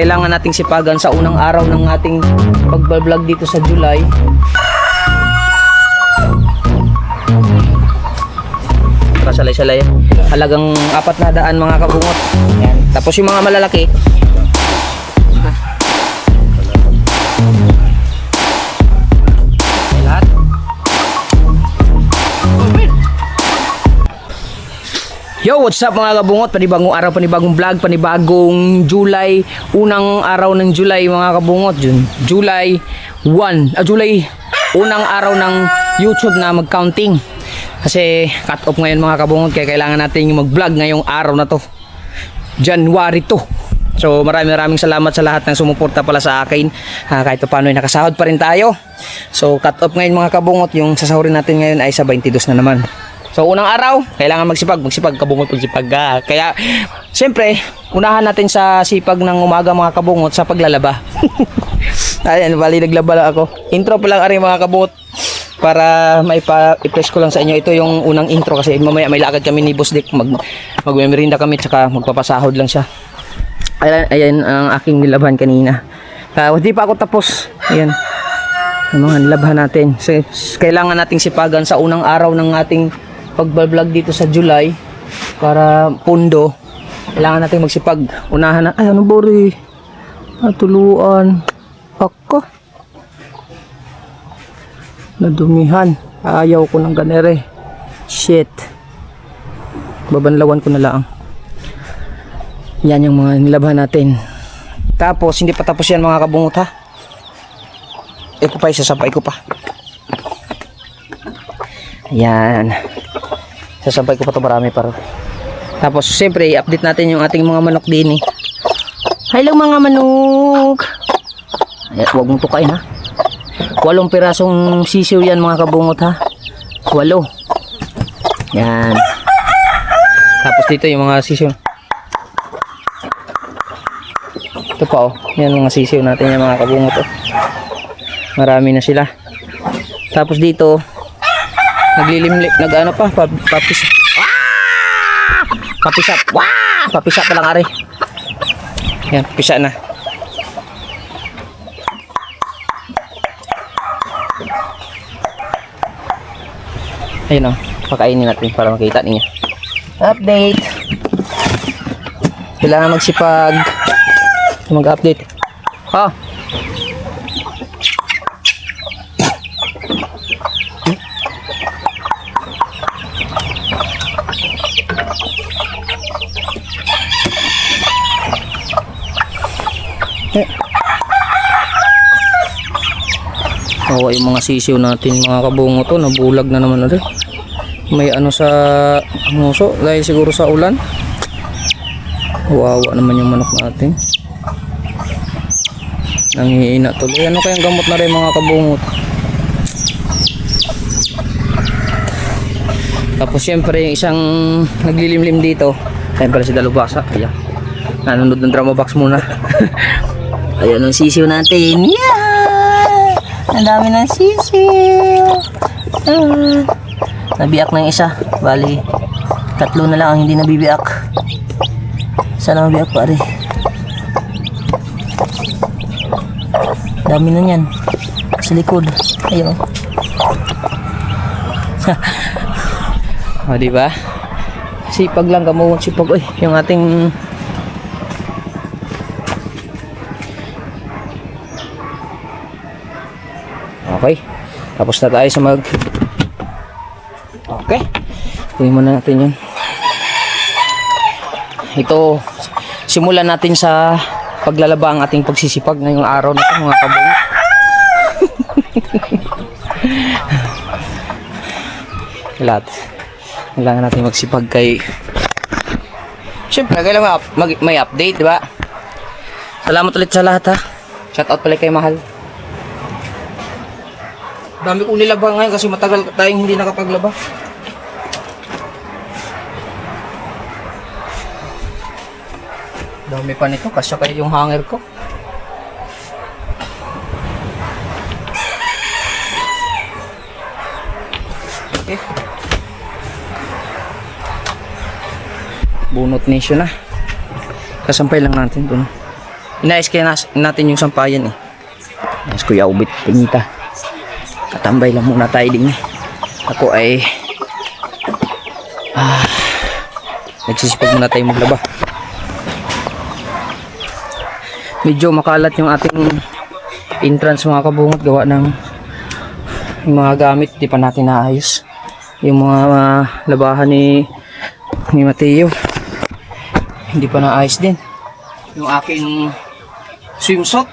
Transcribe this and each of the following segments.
Kailangan nating sipagan sa unang araw ng ating pagbablog dito sa July. Kasalay-salay. Halagang 400 mga kabungot. Yan. Tapos yung mga malalaki. Lahat. Yo, what's up mga kabungot? Panibagong araw, panibagong vlog, panibagong July. Unang araw ng July mga kabungot. July 1. July, unang araw ng YouTube na mag-counting. Kasi cut off ngayon mga kabungot. Kaya kailangan natin yung mag-vlog ngayong araw na to. January 2. So maraming salamat sa lahat ng sumuporta pala sa akin. Kahit paano ay nakasahod pa rin tayo. So cut off ngayon mga kabungot. Yung sasahurin natin ngayon ay sa 22 na naman. So unang araw, kailangan magsipag, kabungot, magsipag. Kaya siyempre, unahan natin sa sipag ng umaga mga kabungot sa paglalaba. Ayan, bali naglaba lang ako. Intro pa lang ari mga kabungot para maipa-press ko lang sa inyo. Ito yung unang intro kasi mamaya may lakad kami ni Boss Dick. Magmemerinda kami tsaka magpapasahod lang siya. Ayan ang aking nilabahan kanina. Hindi pa ako tapos. Ayan. Ang mga nilabahan natin. So, kailangan nating sipagan sa unang araw ng ating pagbablog dito sa July para pundo. Kailangan natin magsipag. Unahan na. Ay, anong bori? Tuluan. Ako. Nadumihan. Ayaw ko ng ganere. Shit. Babanlawan ko na lang. Yan yung mga nilabahan natin. Tapos, hindi pa tapos yan mga kabungot ha. Ito pa, isasampay ko pa. Ayan. Sasampay ko pa ito marami para. Tapos siyempre i-update natin yung ating mga manok din eh. Hello mga manok. Ayan, huwag mong tukain ha. 8 pirasong sisiw yan mga kabungot ha. 8. Yan. Tapos dito yung mga sisiw. Ito pa oh. Yan mga sisiw natin yung mga kabungot oh. Marami na sila. Tapos dito naglilimlik, nag-ano pa, papisap. Papisap. Papisap pa lang ari. Yan, pisa na. Ayun o, pakainin natin para makita ninyo. Update. Kailangan magsipag. Mag-update. Yung mga sisiw natin mga kabungo to nabulag na naman ulit. May ano sa nguso dahil siguro sa ulan. Wawa naman yung manok natin. Nanghihina tuloy. Ano kayang gamot na rin mga kabungot? Tapos syempre yung isang naglilimlim dito. Ayan pala si Dalubasa. Ayan. Nanonood ng drama box muna. Ayan ang sisiw natin. Yeah! Ang dami ng sisiw. Nabiyak na yung isa. Bali 3 na lang ang hindi nabibiyak. Sana mabiyak pa rin. Dami na yan sa likod. Ayun. O diba? Sipag lang kamuhon sipag. Uy, yung ating okay. Tapos na tayo sa mag. Okay. Kunin muna natin yun. Ito, simulan natin sa paglalaba ang ating pagsisipag ngayong araw na ito mga kabungot. Kailangan natin magsipag kay. Siyempre, kailangan may update, diba? Salamat ulit sa lahat ha. Shoutout pala kay Mahal. Dami kong nilaba ngayon kasi matagal tayong hindi nakapaglaba. Dami pa nito kasi kaya yung hanger ko. Okay. Bunot nation na. Kasampay lang natin dun. Inayos kaya natin yung sampayan eh. Yes, Kuya Ubit, Pinita. Katambay lang muna tayo din eh. Ako ay nagsisipag muna tayo maglaba. Medyo makalat yung ating entrance mga kabungot, gawa ng yung mga gamit di pa natin naayos. Yung mga labahan ni Mateo hindi pa naayos din. Yung aking swimsuit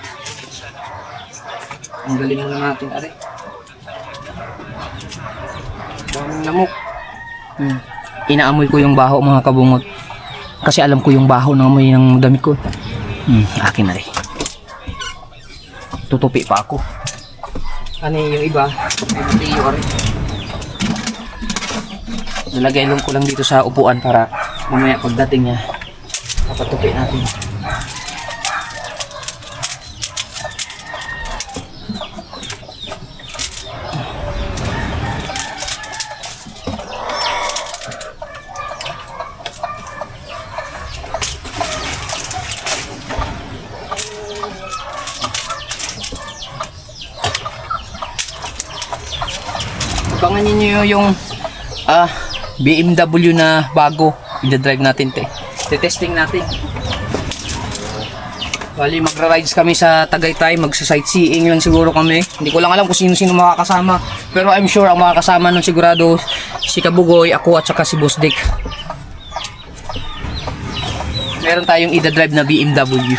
ang galing na natin ari. Daming lamok. Inaamoy ko yung baho mga kabungot kasi alam ko yung baho ng amoy ng damit ko. Akin na rin. Tutupi pa ako. Ano yung iba? Ay rin. Nalagay lang ko lang dito sa upuan para mamaya pagdating niya papatupi natin. Abangan niyo yung BMW na bago i-drive natin testing natin. Bali magra-rides kami sa Tagaytay, magsa-sightseeing lang siguro kami. Hindi ko lang alam kung sino makakasama, pero I'm sure ang makakasama nun sigurado si Kabugoy, ako at saka si Boss Dick. Meron tayong i-drive na BMW.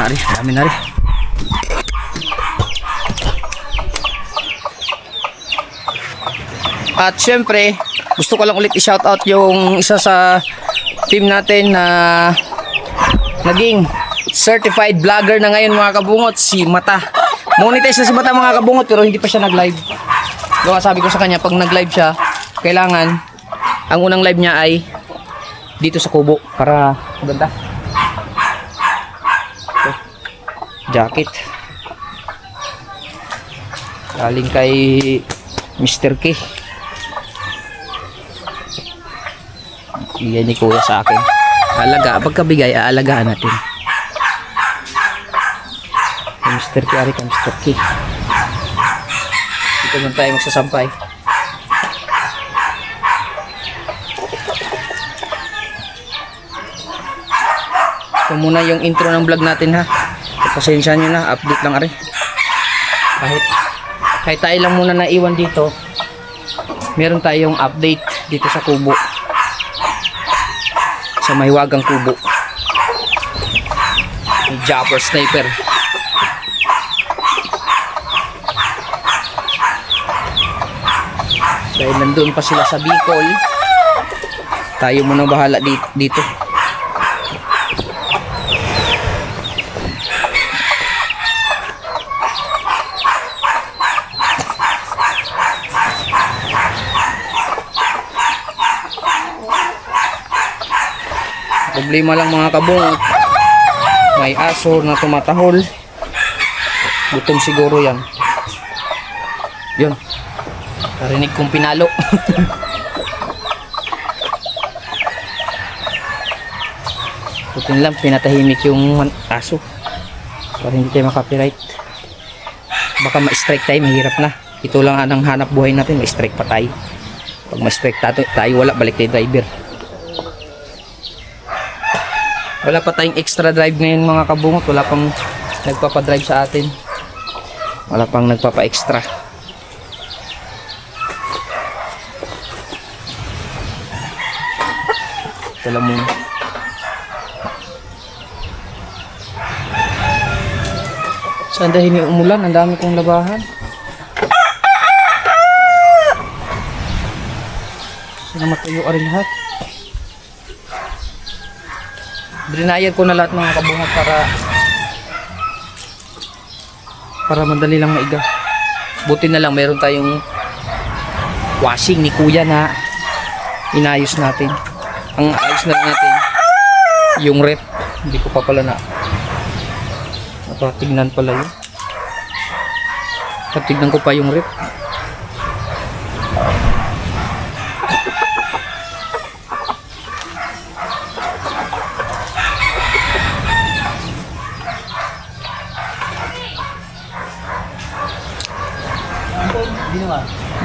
Dami na rin. At syempre, gusto ko lang ulit i-shoutout yung isa sa team natin na naging certified vlogger na ngayon mga kabungot, si Mata. Monetize na si Mata mga kabungot pero hindi pa siya nag-live. Diba sabi ko sa kanya, pag nag-live siya, kailangan ang unang live niya ay dito sa kubo para maganda. Jacket galing kay Mr. K. Iyan ni Kuya sa akin. Pagkabigay aalagaan natin. Kay Mr. K, ari kay Mr. K. Dito naman tayo magsasampay. Ito muna yung intro ng vlog natin ha. Pasensya nyo na, update lang rin. Kahit tayo lang muna naiwan dito, meron tayong update dito sa kubo, sa mahiwagang kubo. Yung Jabber Sniper. Dahil nandun pa sila sa Bicol, tayo munang bahala dito. Problema lang mga kabungot, may aso na tumatahol. Gutom siguro yan. Yun, narinig kong pinalo. Butin lang pinatahimik yung aso para hindi tayo makapiright. Baka ma-strike tayo, mahirap na. Ito lang ang hanap buhay natin, ma-strike pa tayo. Pag ma-strike tayo wala, balik tayo driver. Wala pa tayong extra drive ngayon mga kabungot. Wala pang nagpapadrive sa atin. Wala pang nagpapa-extra. Ito lang muna. Saan dahil may umulan? Ang dami kong labahan. Sana matuyo rin lahat. Drinayad ko na lahat mga kabungot para madali lang maiga. Buti na lang meron tayong washing ni Kuya na inayos natin. Ang ayos na lang natin yung rep. Hindi ko pa pala napatignan pala yun. Patignan ko pa yung rep.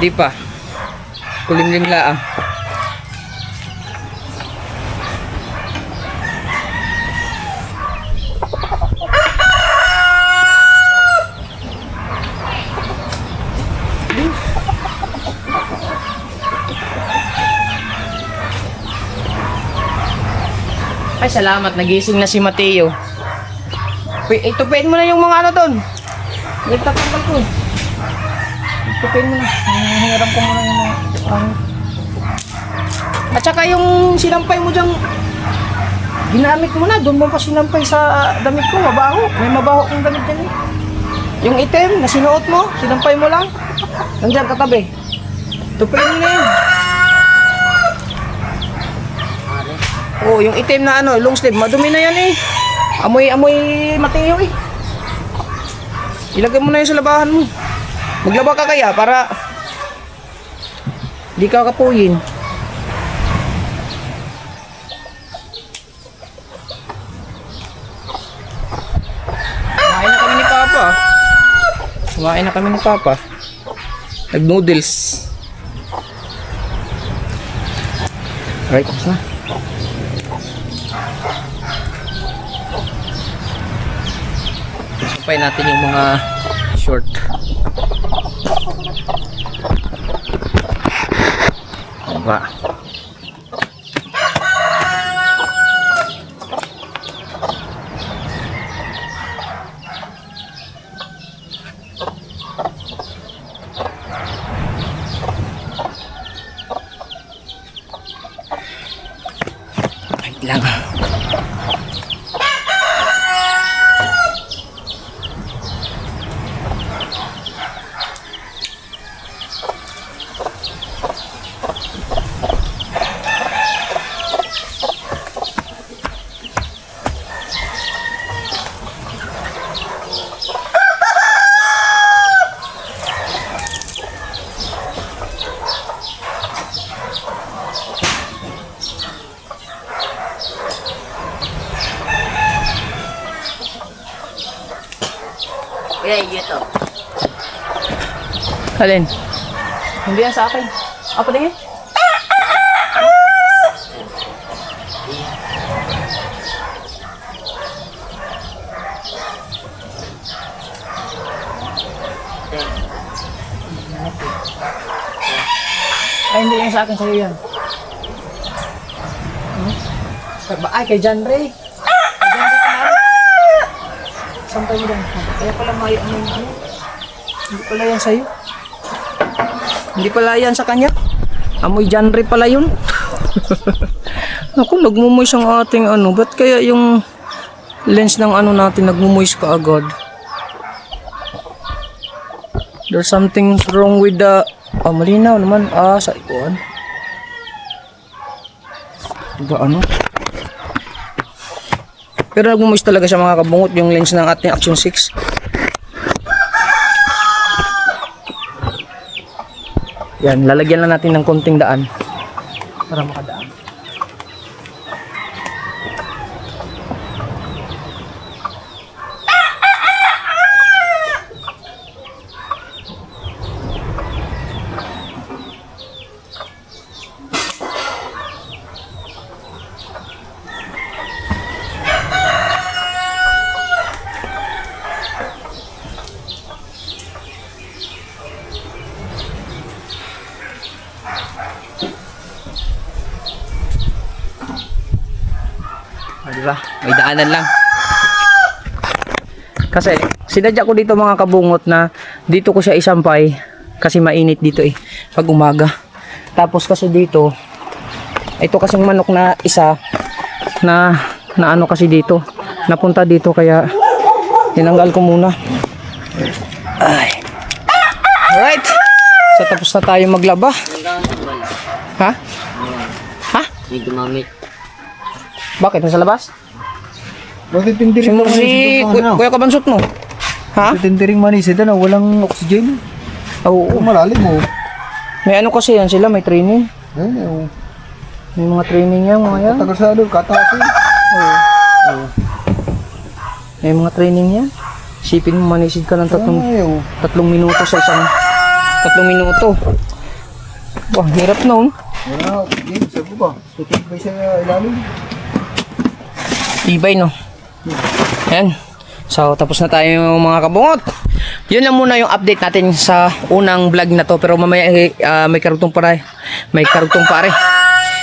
Di pa. Kulimlim laang. Ay, salamat. Nagising na si Mateo. Itupiin mo na yung mga ano doon. Nagtatanggal ko. Itupiin mo na. Hinarap ko muna yung mga At saka yung sinampay mo dyan, ginamit mo na. Doon mo pa sinampay sa damit ko. Mabaho. May mabaho kong damit dyan eh. Yung item na sinuot mo, sinampay mo lang. Nandiyan katabi. Itupiin mo na yun. Oh, yung itim na ano, long sleeve, madumi na yan eh. Amoy Mateo eh. Ilagay mo na yun sa labahan mo. Maglaba ka kaya para di ka kapuyin. Kumain na kami ni Papa. Kumain na kami ni Papa. Nag-noodles. Alright, tapos na. Sampay natin yung mga short. Diba? Wait lang. Kaya ito. Alin? Hindi yan sa akin. Apa tingin? Ay, hindi yan sa akin. Sa'yo yan. Ay, kay John Ray. Kay John Ray pa. Sampay mo lang. Kaya pala may ano yung ano. Hindi pala yan sa'yo. Hindi pala yan sa kanya. Amoy John Ray pala yun. Naku, nagmumoist ang ating ano. Ba't kaya yung lens ng ano natin nagmumoist ka agad? There's something wrong with the... Ah, malinaw naman. Ah, sa ikuan. Diba ano? Pero nagmumoist talaga siya mga kabungot yung lens ng ating Action 6. Yan, lalagyan lang natin ng konting daan para makadaan. Diba? May daanan lang. Kasi sinadya ko dito mga kabungot na dito ko siya isampay kasi mainit dito eh pag umaga. Tapos kasi dito ito kasing manok na isa na ano kasi dito napunta dito kaya tinanggal ko muna. Ay. Alright. So tapos na tayo maglaba. Ha? May gumamit. Bakit? Nasa labas? Magtitindiring Si Kuya Kabansot mo. Ha? Magtitindiring manisid na walang oxygen. Oo. Kung malalim mo. May ano kasi yan sila, may training. Ayun eh. May mga training yan, mga yan. Tagal sa ano, katasin. May mga training yan. Isipin mo, manisid ka ng Ayaw. 3 minuto sa isang 3 minuto. Wah, hirap nun. Wala, oxygen. Sabi ba? Tutibay sa ilalim. Tibay, no? Ayan. So, tapos na tayo mga kabungot. Yun lang muna yung update natin sa unang vlog na to. Pero mamaya may karugtong pare. May karugtong pare.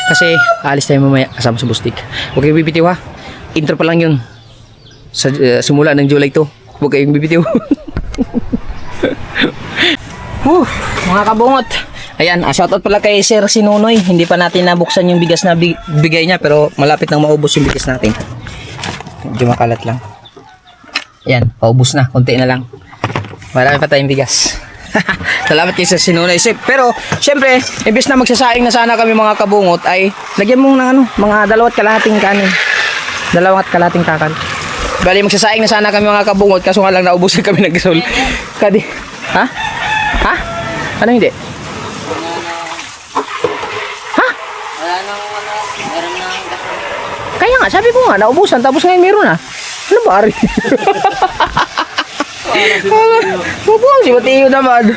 Kasi alis tayo mamaya kasama sa Bustik. Huwag kayong bibitiw ha. Intro pa lang yun. Sa simula ng July 2. Huwag kayong bibitiw. Mga kabungot. Ayan, shoutout pala kay Sir Sinunoy. Hindi pa natin nabuksan yung bigas na bigay niya. Pero malapit nang maubos yung bigas natin. Medyo makalat lang. Ayan, paubos na. Konti na lang. Marami pa tayong bigas. Salamat kay Sir Sinunoy. Pero, syempre, imbes na magsasaing na sana kami mga kabungot, ay lagyan mo ng ano, mga 2 kalahating kanin. 2 kalahating takal. Bali, magsasaing na sana kami mga kabungot, kaso nga lang naubusan kami ng gasol. Kadi, ha? Ha? Ano hindi? Ha? Wala nang ano, meron nang gasol. Kaya nga, sabi ko nga, naubusan, tapos ngayon meron na. Ano ba, Ari? Mabuhang si Matiyo naman.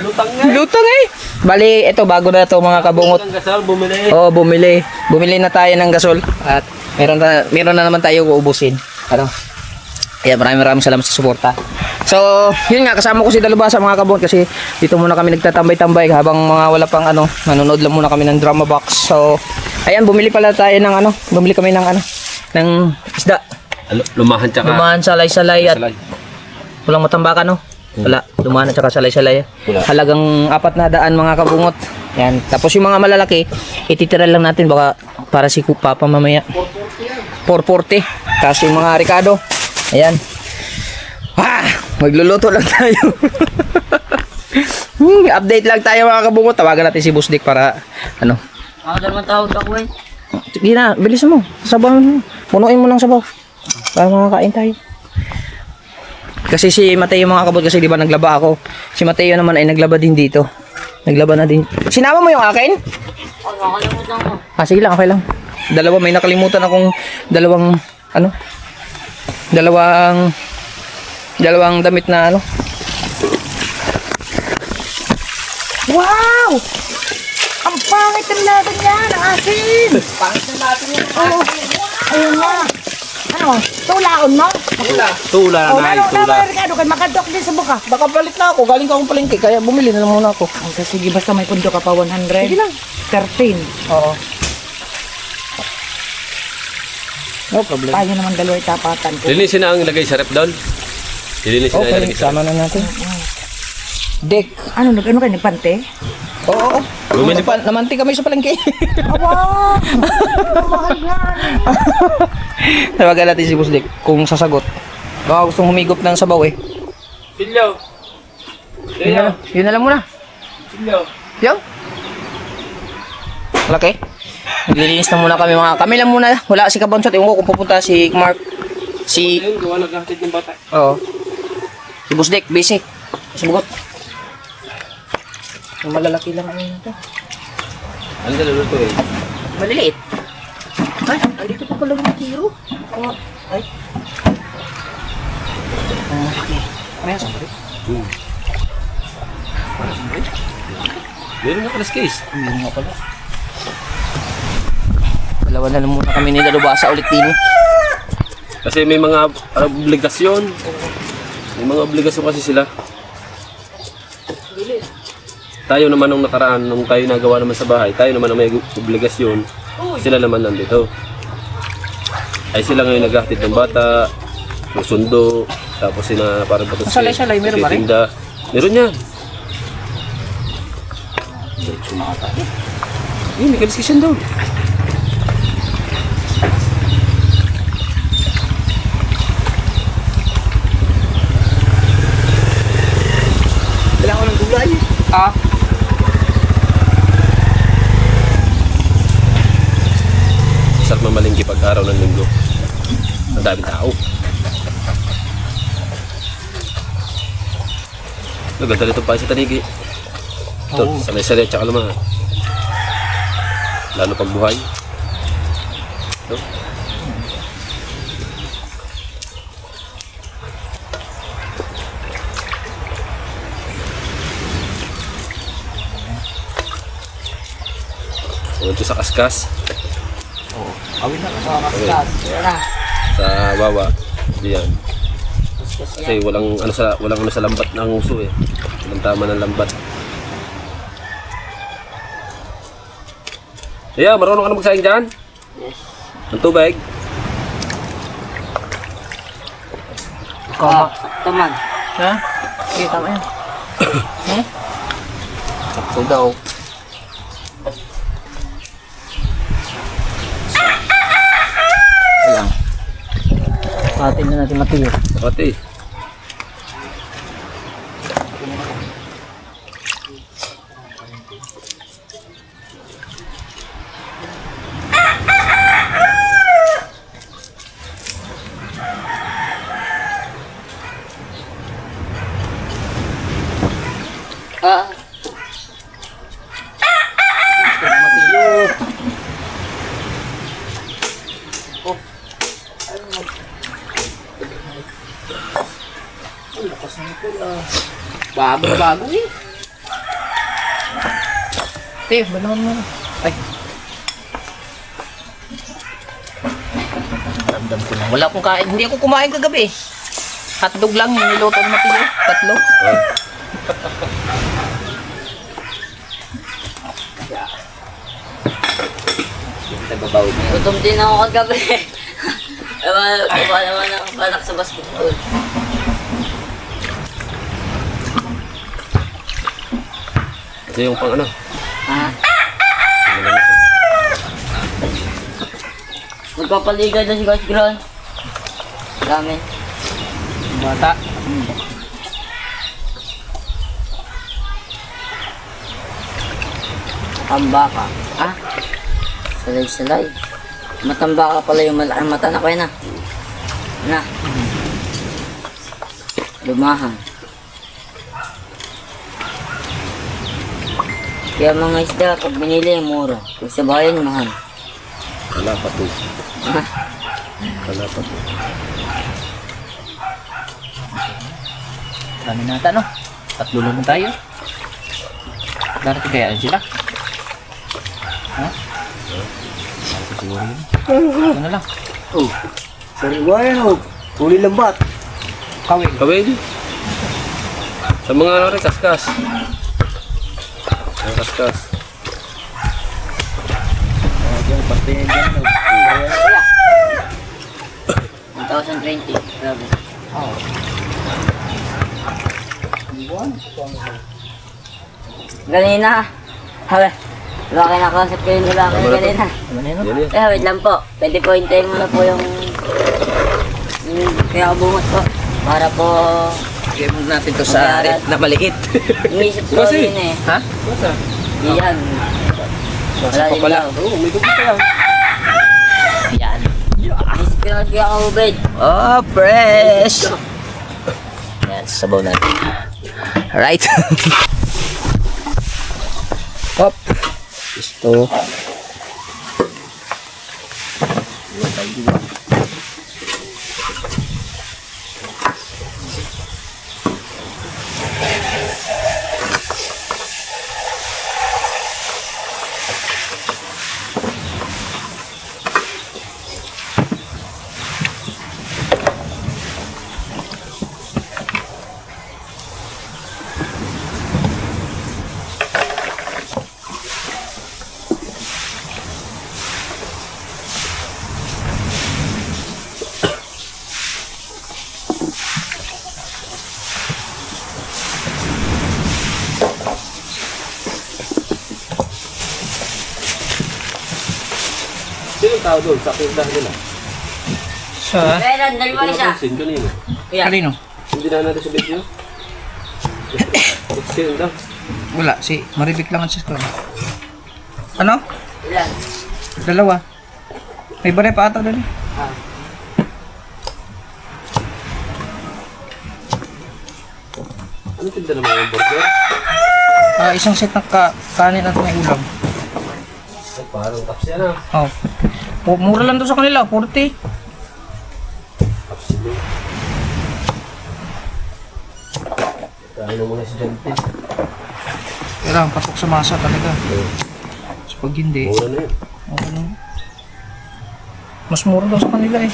Lutang eh. Bali, ito, bago na ito mga kabungot. Oo, bumili. Bumili na tayo ng gasol. At meron na naman tayo uubusin. Ano? Kaya maraming salamat sa suporta. So, yun nga, kasama ko si Dalubasa mga kabungot kasi dito muna kami nagtatambay-tambay habang mga wala pang ano, nanonood lang muna kami ng drama box. So, ayan, bumili pala tayo ng ano, bumili kami ng ano, ng isda. Lumahan tsaka Lumahan, salay-salay at walang matambakan, no? Wala, lumahan at saka salay-salay. Halagang 400 mga kabungot. Yan. Tapos yung mga malalaki, ititira lang natin baka para si Papa mamaya. 440. Tapos yung mga Ricardo, ayan. Magluluto lang tayo. Update lang tayo mga kabungot. Tawagan natin si Busdik para ano. Ako naman tawag ako eh. Sige na, bilisan mo. Sabaw mo. Punuin mo lang sabaw. Para makakain tayo. Kasi si Mateo mga kabot, kasi di ba naglaba ako. Si Mateo naman ay naglaba din dito. Naglaba na din. Sinama mo yung akin? Nakalimutan ko. Sige lang, okay lang. May nakalimutan akong dalawang damit na ano. Wow! Ang pangit ng laban yan, ang asin! Pangit ng laban yan, ang asin! Ayun nga! Ano? Tulaon mo? tula Oh, na ano tula. Ricardo, kay makadok din sa buka. Baka balik na ako, galing ka akong palengke, kaya bumili na lang muna ako. Okay, sige, basta may pundo ka pa 100. Sige lang. 13. Oo. No problem. Tayo naman dalawa tapatan ko. Linisin na ang ilagay sa rep down. Linisin na Okay, ilagay sa sama na natin. Deck. Ano kayo, nagpante? Oo. Bumili pa. Namanti kami sa palengke. Aba! Mahal nga. Tawagan natin si Boss Dick kung sasagot. Baka gustong humigop ng sabaw eh. Silyo. Yun na lang muna. Silyo. Yo. Laki. Naglilinis na muna kami lang muna. Wala si Kabonsot. Ewan ko kung pupunta si Mark. Ayun, gawa naghahatid ng bata. Oo. Si Boss Dick, busy. Subugot. Yung malalaki lang ano ito. Ano na luluto eh? Maliliit. Ay, andito pa pala yung tiro. Ay. Okay. May asambri? Meron na pala case. Hindi nga pala. Dalawa na lang muna kami ni Dalubasa ulit din. Kasi may mga obligasyon. May mga obligasyon kasi sila. Tayo naman nung nakaraan, nung tayo nagawa naman sa bahay, tayo naman ang may obligasyon. Sila naman nandito. Ay sila ngayon naghahatid ng bata, ng sundo, tapos sina parang patos Salay-salay, meron ba rin? tinda. Meron yan. Yun, may kaliskisyon daw. Kailangan ko ng gulay. Ah. masarap mamalingki pag araw ng linggo. Ang daming tao. Naganda nito pa sa tanigi. Ito, sanay-sanay at saka lumahan. Lalo pag buhay. Ito. Ito sa kaskas. Awin na ka kaskas. Yan na. Sa wawa. Diyan. Kasi walang ano sa lambat ng uso eh. Walang tama ng lambat. Yeah, marunong ka na magsayang dyan? Yes. Ang tubig? Sakto man. Ha? Sige, tama yan. Sakto daw. Ayan. Patin na natin matiyo. Pati. Ah, Matiyo. Bago eh. Teo, banangan mo na. Ay. Ramdam ko na. Wala akong kain. Hindi ako kumain kagabi. Hotdog lang yung niluto ng Matiyo. 3. nagbabaw niya. Gutom din ako kagabi. Ewan naman ang balak sa basketball. Ito yung pang ano? Ha? Magpapaligay na si Coach Gron. Dami. Bata. Tambaka. Ah? Salay-salay. Matambaka pala yung malaking mata na kuya na. Na. Lumahan. Kaya mga isda, pag binili, mura. Pag sa bayan, mahal. Wala pa to. Wala pa to. Dami nata, no? 3 naman tayo. Darating kaya sila? Ha? Darating siguro yun. Ito na lang. Oh, sariwayan oh. Huli lambat. Kawin. Kawin. Sa mga ano rin, kaskas. Ang kaskas. Diyan, parte yan dyan. Kuya. 1,020. Grabe. Oh. Ganina. Hawe. Diba kinakausap ko yung lalaki Tama na to. ganina? Ano na yun? Yan yan. Eh, wait lang po. Pwede po hintayin mo na po yung pinakabungot po. Para po Game natin to sa Mag-aaral. na maliit. inisip ko Kasi- yun eh. Ha? Basta. Iyan. Wala pa din pala. daw. Oo, may dugo pa yan. Ayan. Inisip ko na kaya kaubed. Oh, fresh! Ayan, sabaw natin. Alright. Hop. Gusto. Sino tao doon sa pindahan nila? Sa? Kaya lang, dalawa isa. Napansin kanina. Kuya. Kanino? Hindi na natin sa video. What's sino daw? Wala, si Maribik lang ang sis ko. Ano? Ilan? 2. May bare pa ata doon. Ano tinda naman yung burger? Isang set ng kanin at may ulam. Ay, parang taps yan ah. Oh. Mura lang to sa kanila, 40. Taps yun. Kain na muna si Jante. Kailangan patok sa masa talaga. So, pag hindi, Mura na yun. okay na. Mas mura daw sa kanila eh.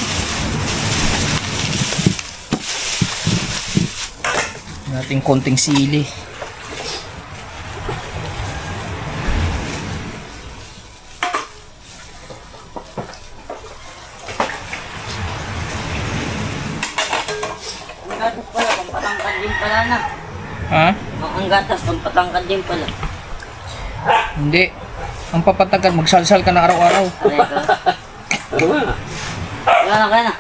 Nating konting sili. Ang gatas pala, pampatangkad din pala na. Ha? Ang gatas, pampatangkad din pala. Hindi. Ang papatagal, magsalsal ka na araw-araw. Aray ka. Ano nga? Wala na kaya na.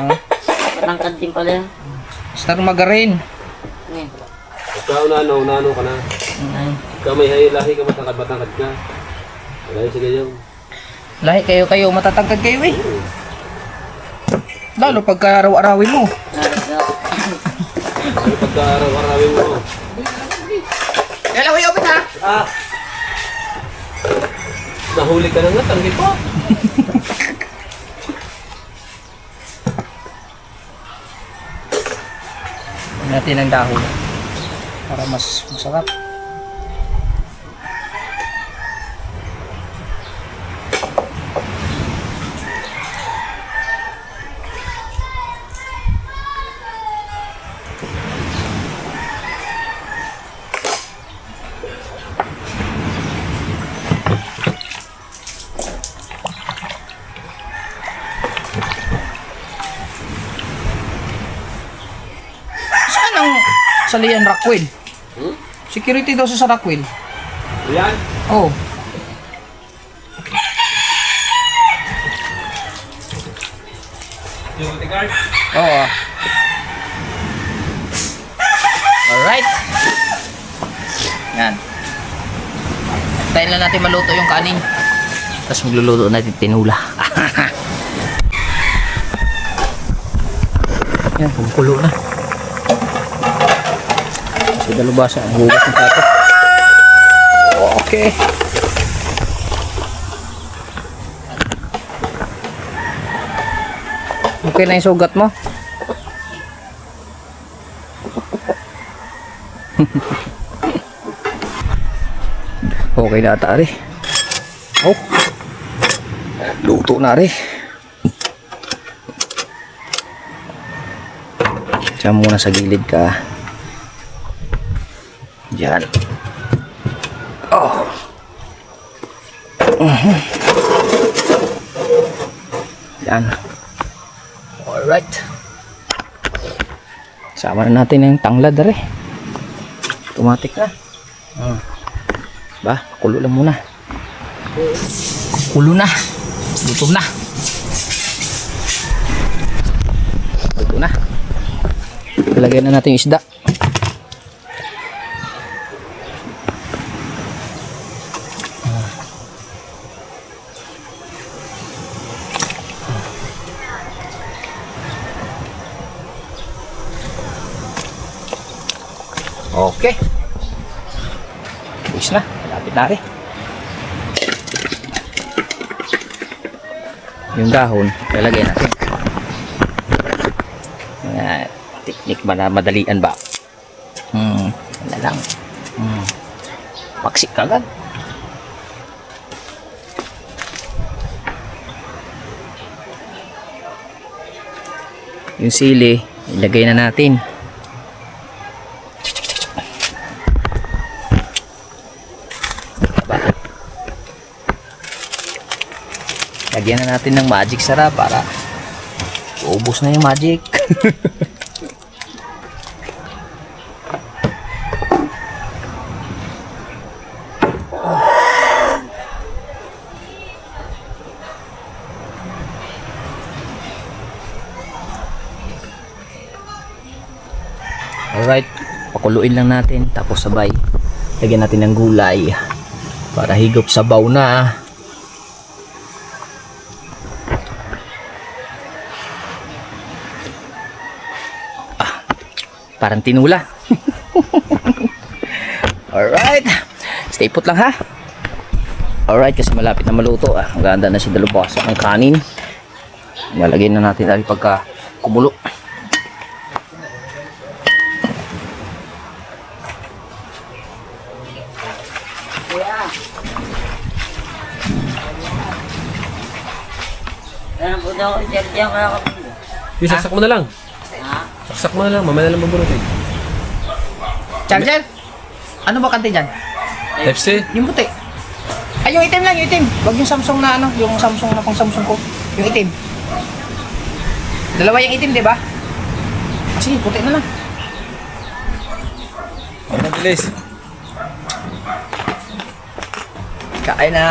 Ha? Patangkad din pala yan. Star margarine. Ngayon. Ikaw unano ka na. Ikaw may lahi ka, matangkad ka. Wala yun, sige yun. Lahi kayo, matatangkad kayo eh. Lalo pagka araw-arawin mo. Ano pagka-araw-arawin mo? Kailan ko i-open ha? Ah! Nahuli ka na nga, tanggi pa. Natin ang dahon para mas masarap. Saan ang salian Rockwell? Security daw sa Rockwell. Ayan. Oh. Yung guard. Oo. Alright. Yan. Tayo lang natin maluto yung kanin. Tapos magluluto natin tinula. Yan, kumukulo na. So, dalubasa ang hugas ng plato. Okay. Okay na yung sugat mo? Okay na ata rin. Oh. Luto na rin. Diyan muna sa gilid ka. Diyan. Oh. Diyan. Alright. Sama na natin yung tanglad rin. Automatic na. Ba, kulo lang muna. Kulo na. Luto na. Luto na. Ilagay na natin yung isda. Okay. Ayos na. Malapit na rin. Yung dahon, lalagay natin. Teknik ba na madalian ba? Ano lang. Paksik agad. Yung sili, ilagay na natin. Lagyan na natin ng magic sarap para ubos na yung magic. Alright, pakuluin lang natin tapos sabay lagyan natin ng gulay para higop sabaw na. Parang tinula. Alright. Stay put lang ha. Alright, kasi malapit na maluto. Ang ganda na si dalubasa ang kanin. Lalagay na natin dahil pagka kumulo. Kaya po daw ako diyan kaya ako. Saksak mo na lang. Ha? Saksak mo na lang, mamaya na lang mabunutin. Charger? Ano ba kanti dyan? Pepsi. Yung puti. Ay, yung itim lang, yung itim. Wag yung Samsung na ano, yung Samsung na pang Samsung ko. Yung itim. Dalawa yung itim, di ba? Sige, puti na lang. Ang bilis. Kain na.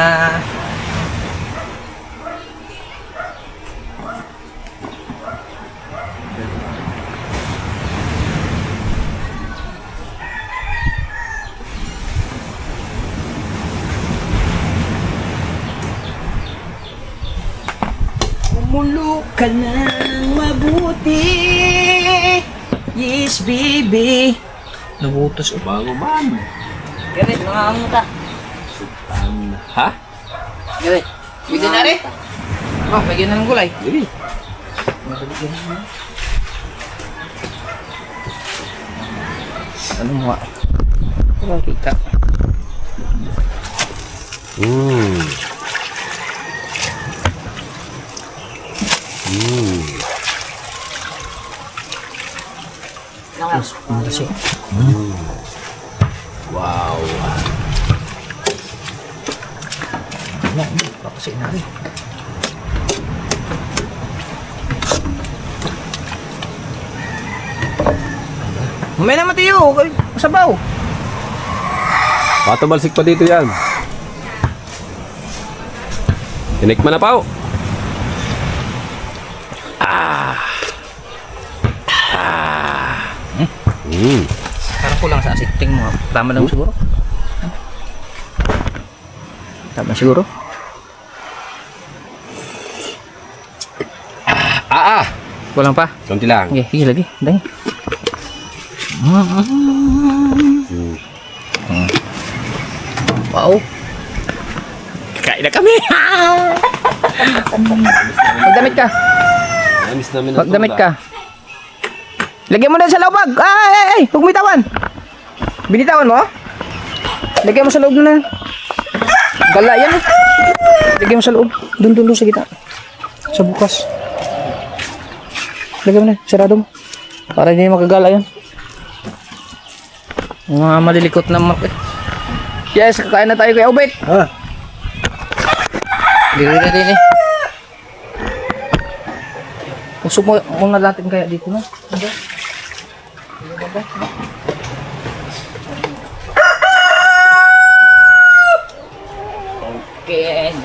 Kumulo ka ng mabuti. Yes, baby. Nabutas ko. Bago man. Gawin, mga amuta. Ha? Gawin. Pwede na rin. Oh, lagyan na ng gulay. Sige. Ano nga? Wala kita. Ano kasi? Wow. Ano? Kasi na rin. Mamaya naman tayo. Sabaw. Patabalsik pa dito yan. Tinikman na pa. Parang kulang sa asiting mo. Tama lang siguro. Tama siguro. Kulang pa. Kunti lang. Sige, sige lagi. Dahil. Wow. Kain na kami. Magdamit ka. Namiss namin ang Magdamit tula. ka. Lagyan mo na sa loob. Ay! Huwag mo itawan. Binitawan mo? Lagyan mo sa loob na. Gala yan. Lagyan mo sa loob. Doon sa gitna. Sa bukas. Lagyan mo na. Sarado mo. Para hindi makagala yan. Yung mga malilikot na mark eh. Yes, kakain na tayo Kuya Ubet. Ha? Dili. Usok mo muna natin kaya dito na. Okay.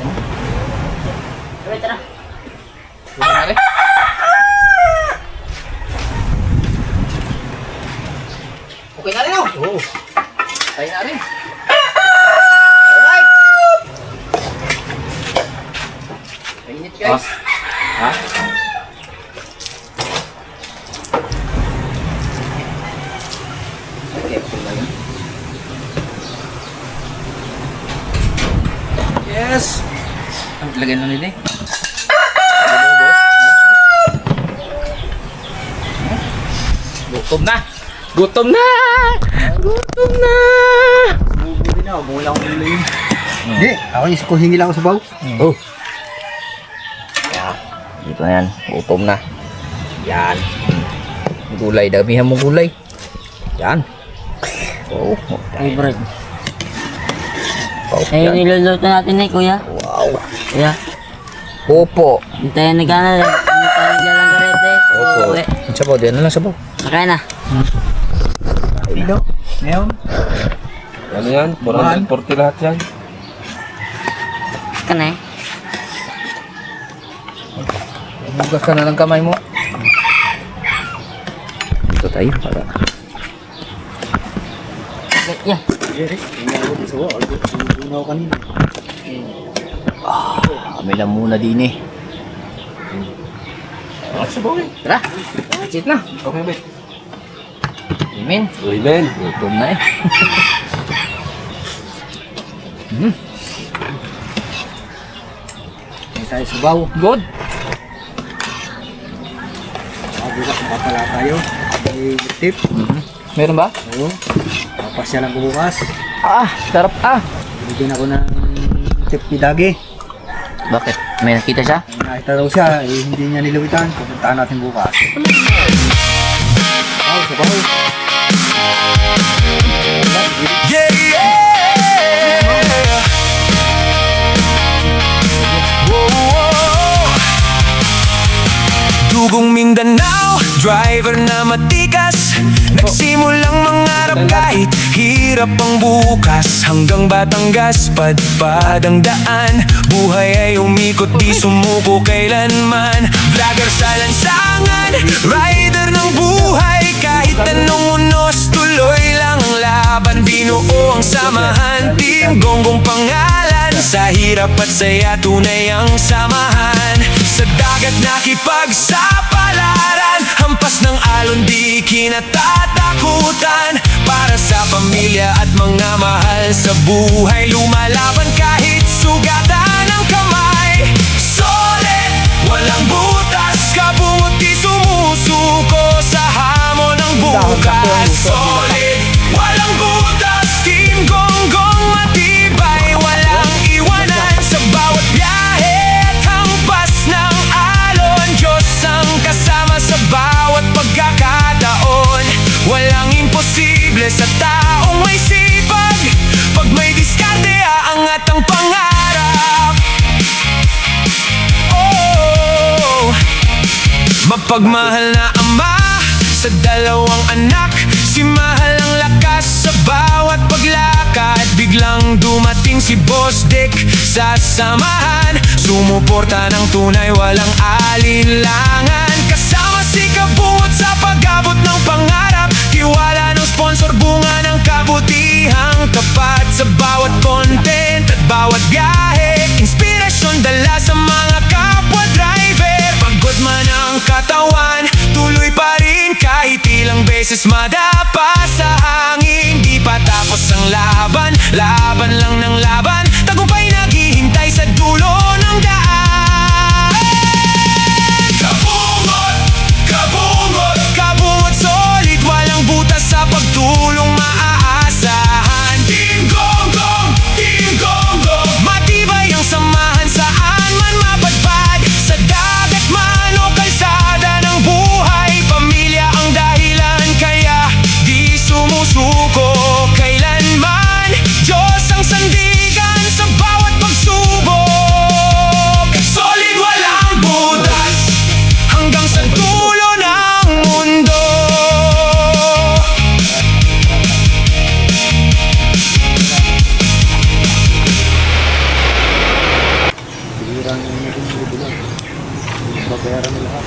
Tara. Mari. Okay na rin oh. Oo. Tayo na rin. Alright. Init guys. Ha? Okay, yes. Lagyan na nila eh. Gutom na. Gutom na. Hindi na, bumula akong nila yun. Hindi, ako yung ko hingi lang ako sa baw. Oh. Dito na yan. Gutom na. Yan. Gulay. Damihan mo gulay. Yan. Oh. Favorite. Oh, Ayun, yan. niluluto natin eh, kuya. Wow. Kuya, Opo. hintayin na gana. Hintayin na lang karete. Opo. Uwi. Ang sabaw. Diyan na lang sabaw. Nakain na. Pino? Ngayon? Ano yan? 440 lahat yan. Ka na eh. Bugas ka na ng kamay mo. Dito tayo. Para. Yeah. Jerry, hindi ako sa baw. Sumusunaw kanina. Kami lang muna din eh. Sabaw eh. Tara. Sit na. Okay, wait. Amen. Amen. Gutom na eh. May tayo subaw. Good. Bukas papala tayo. May tip. Meron ba? Oo. Papasya lang ko bukas. Ah, sarap ah. Bigyan ako ng tip ni Dagi. Bakit? May nakita siya? Ay, nakita daw siya, hindi niya nilawitan. Pupuntaan natin bukas. Subaw. Yeah, yeah. Whoa, whoa. Dugong Mindanao, driver na matikas. Nagsimulang mangarap kahit hirap ang bukas. Hanggang Batangas, padpad ang daan. Buhay ay umikot, di sumuko kailanman. Vlogger sa lansangan, rider ng buhay. Kahit anong unos, tuloy lang ang laban. Binuo ang samahan, Team Gonggong pangalan. Sa hirap at saya, tunay ang samahan. Sa dagat nakipagsapalaran, hampas ng alon di kinatatakutan. Para sa pamilya at mga mahal sa buhay, lumalaban kahit sugatan ang kamay. Solid, walang butas, kabungot di sumusuko sa hamon ng bukas. Solid, walang butas, Team Gonggong matibay, walang iwanan sa bawat biyahe at hampas ng alon. Diyos ang kasama sa bawat pagkakataon. Walang imposible sa taong may sipag. Pag may diskarte, aangat ang pangarap. Oh, mapagmahal na ama sa dalawang anak. Si Mahal ang lakas sa bawat paglakad. Biglang dumating si Boss Dick sa samahan. Sumuporta ng tunay, walang alinlangan. Kasama si Kabungot sa pag-abot ng pangarap. Tiwala ng sponsor, bunga ng kabutihang tapat. Sa bawat content at bawat biyahe, inspirasyon dala sa mga kapwa driver. Pagod man ang katawan, tuloy pa rin kahit ilang beses madapa sa hangin. Di pa tapos ang laban, laban lang ng laban. Tagumpay naghihintay sa dulo ng daan. Kabungot, kabungot, kabungot solid, walang butas sa pagtulong maaasahan. Team Gonggong, Team Gonggong, matibay ang samahan saan man mapadpad. Sa dagat man o kalsada ng buhay, pamilya ang dahilan kaya di sumusuko kailanman. Diyos ang sandigan sa bawat pagsubok. Solid, walang butas, hanggang sa dulo ng mundo. Bihirang yung naging bibilang. Babayaran nila lahat.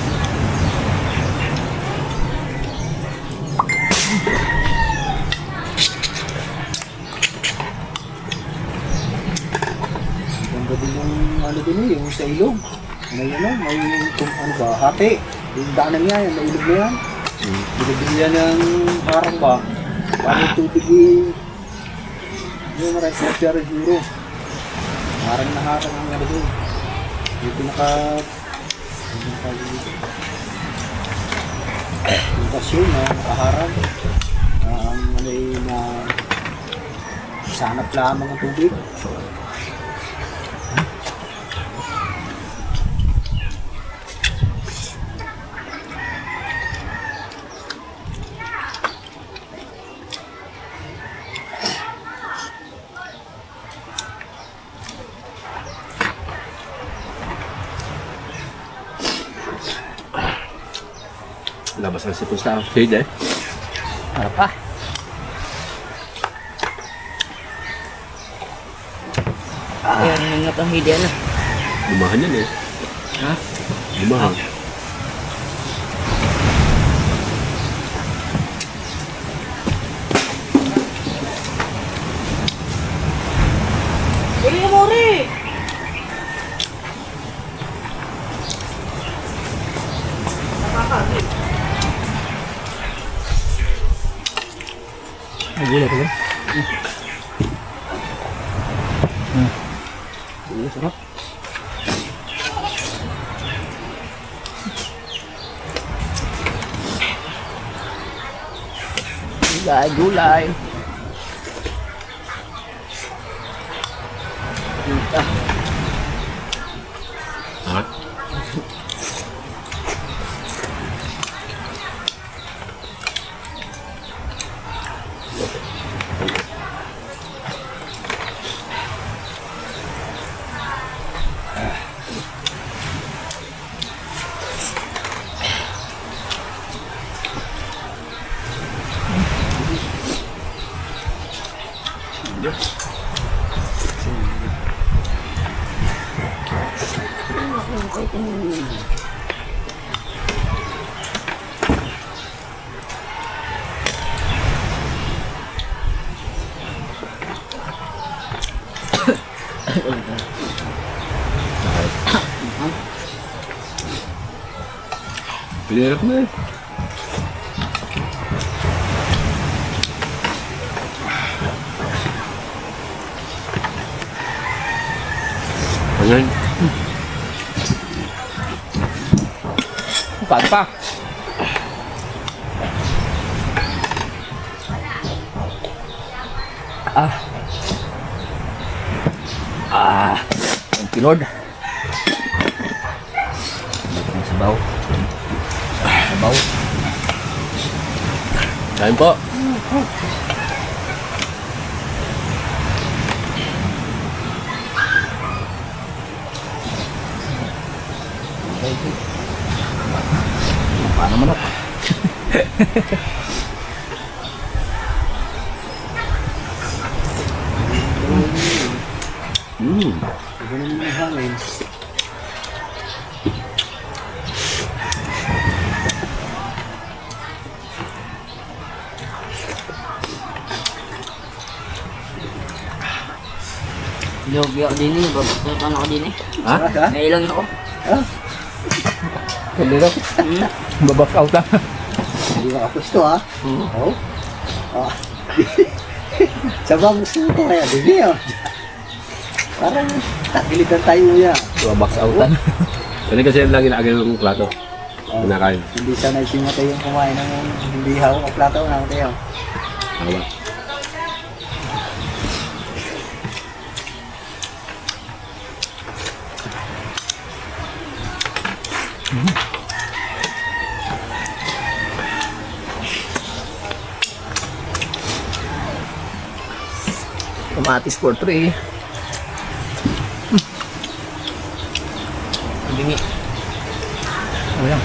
Ganda din yung ano din eh, yung sa ilog. May kung ano ba, hati. Yung daanan niya, yung nailog na yan. Binibigyan ng parang ba, paano tubig yung maraming sinasyari siguro. Parang naharang ang ano doon. Dito yung kasyon na nakaharang. Ang ano na sanap lamang ang tubig. Labas ang sipon sa shade eh. Sarap ah. Ayan, nangat ang hidya na. Lumahan yan eh. Ha? Lumahan. May gulay pa ba? Sarap. Gulay. Ha? Pinirap na eh. Ano yun? Paano pa? Ang pinod. Sabaw. Sabaw. Kain po. Paano manok? Ito naman yung hangin. Lugi ako din eh. Babaktan ako din eh. Ha? May ilang ako. Kaliro. Baback out na. Hindi makapusto ha? Oo. Ah. Sa mga gusto mo ko kaya, hindi ah. Parang tagilitan tayo yan. Baback out na. Kasi kasi yan lang ginagawa ng plato. Kinakain. Hindi sanay si Mateo yung kumain ng hindi hawak ang plato na Mateo. Awa. Kamatis for 3. Bingi. Ano yan?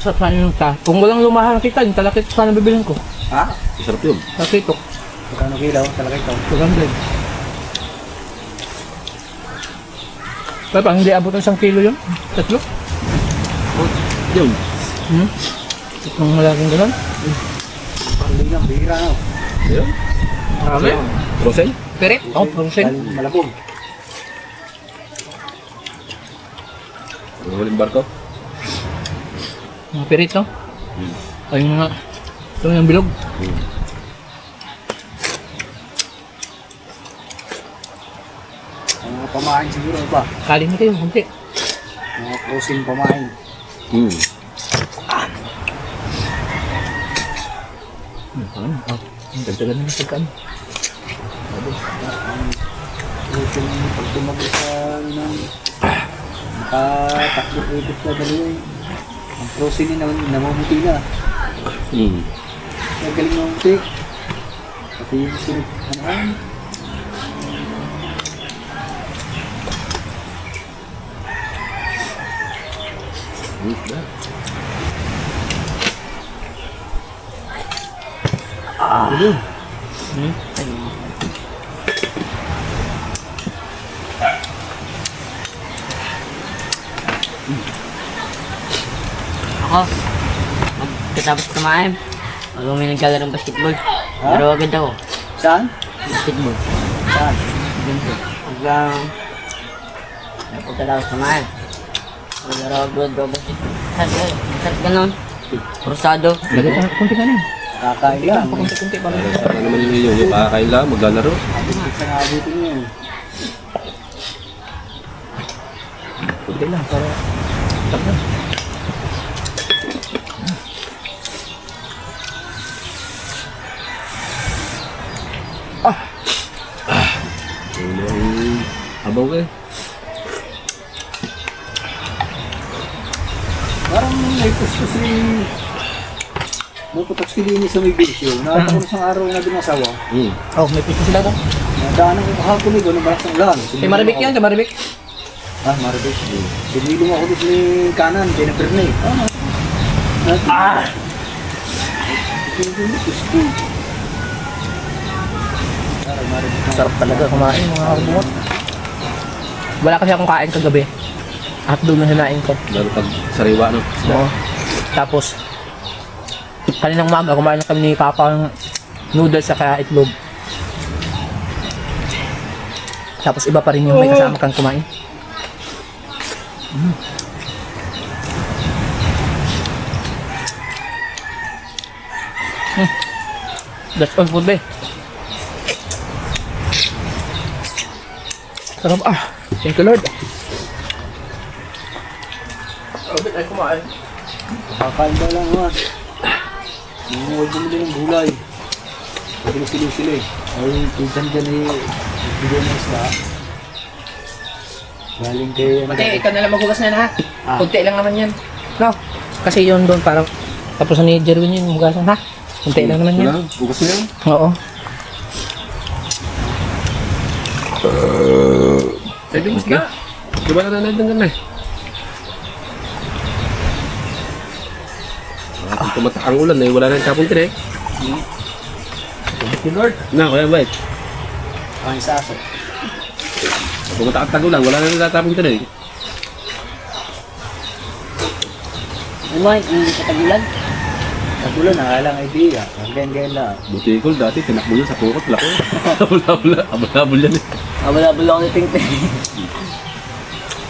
Sarap na yung ta. Kung walang lumahan kita, yung talakit sana bibilhin ko. Ha? Masarap yun. Takitok. Magkano kilaw? Talaga ito. 200. Papa, hindi abot ng 1 kilo yun? 3? Yun. Itong malaking gano'n? Parang lang, bihira no. Yun. Marami. Rosel? Pirit? Oo, prosen. Malabog. Huling barko? Mga pirit, no? Ay, yung mga... Ito yung bilog. Ang mga pamain siguro ba? Kaling na kayo, kunti. Mga frozen pamain. Dagdagan na ng pagkaan. Ito yung pag tumagay sa ano ng makatakbo-ikot na dalawa eh. Ang frozen yun naman namumuti na. Magaling mamuti. Pati yung sunod ano. Ako, magkatapos kumain, may nagkalarong basketball. Pero agad ako, Saan? basketball. Saan? Ganito. Hanggang pagkatapos kumain. Maglaro ako basketball. Sarap ganon. Rosado. Kunti ka na. Kakain lang. Kunti pa. Sana naman yung makakain lang, maglalaro. Sa nga abutin niya. Kunti lang para tapos na. Habaw ka eh. Parang may pusto may putok silinis sa may bisyo. Nakataon isang araw na binasawa. Oh, may pista sila to. Nadaanan ko kahapon eh, gano'n balas ng ulan. Kay Maribik yan, kay Maribik. Ah, Maribik. Sinilong ako doon ni kanan, Jennifer na eh. Gusto. Sarap talaga kumain mga kabungot. Wala kasi akong kain kagabi. At doon na hinain ko. Lalo pag sariwa, no? Oo. Tapos, kaninang umaga, kumain na kami ni Papa ng noodles sa itlog. Tapos iba pa rin yung may kasama kang kumain. That's all food, be. Sarap Thank you, Lord. Abit ay kumain. Kakain ba lang naman. Huwag bumili ng gulay. Pwede sila eh. Ay, pinsan dyan eh. Bigyan ng isla. Galing kay... Pati, ikaw na lang maghugas na ha. Kunti lang naman yan. No? Kasi yun doon parang tapos ni Jerwin yun hugasan ha. Kunti lang naman yan. Wala, bukas na yan. Oo. Pwede mas na. Di ba nananadan ka na eh? Tumatak ang ulan eh, wala na yung kapuntin eh. Thank you, Lord. Na, kuya Mike. Kain sa aso. Tumatak ang tagulan, wala na natatapong ito eh. Ano mo, hindi sa tagulan? Nagulo na, kailang idea. Hanggang lang. Butikol dati, tinakbo yun sa pukot, lako. Abol-abol yan eh. Abal-abal ako ni Tingting.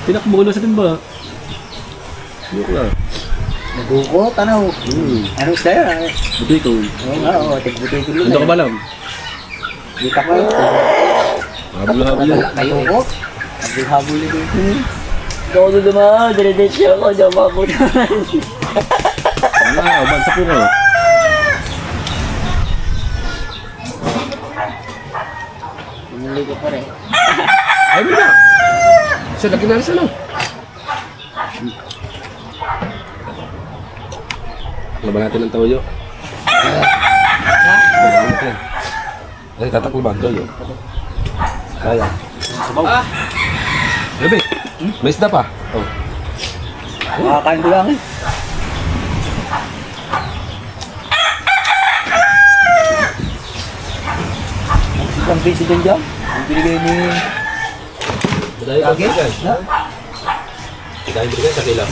Tinakbo na sa timba. Yok lang. Naguko, tanaw. Ano isla yan? Butikol. Oo nga, oo. Tigbuti ko Ano ka ba lang? Dita ko. Habol-habol yan. Naguko. Habul-habul ni dito. Ikaw doon naman, dire-diretso ako, diyan mapunta. Wala, uban sa puko. Pinuli ko pa rin. Ay, mo na! Siya, lagi na rin siya, no? Laban natin ang tawayo. Laban natin. Ay, tatakbo ba ang tawayo? Kaya. Gabi, may isda pa. Oh. Makakain ko lang eh. Ang piso dyan. Ang binigay ni... Dahil ang bigas. Dahil bigas sa kila.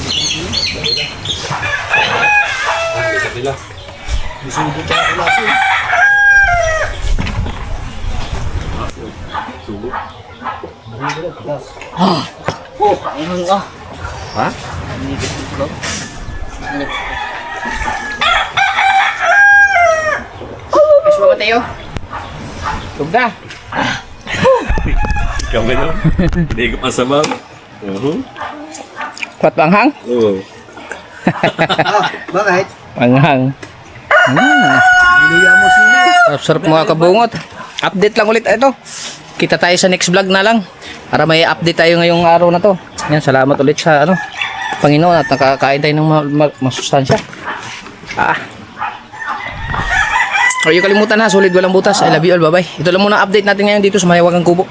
Sa kila. Bisugo pa ako laso. Subo. Oh, ayun ka. Ha? Mas ba tayo? Tugda. Ikaw ba no? Hindi ka pasabaw. Kuat panghang? Oo. Bakit? Panghang. Binigyan mo sila. Sarap mga kabungot. Update lang ulit ito. Kita tayo sa next vlog na lang. Para may update tayo ngayong araw na to. Yan, salamat ulit sa Panginoon at nakakain tayo ng masustansya. Huwag yung kalimutan ha, solid walang butas. I love you all, bye bye. Ito lang muna update natin ngayon dito sa Mahiwagang Kubo.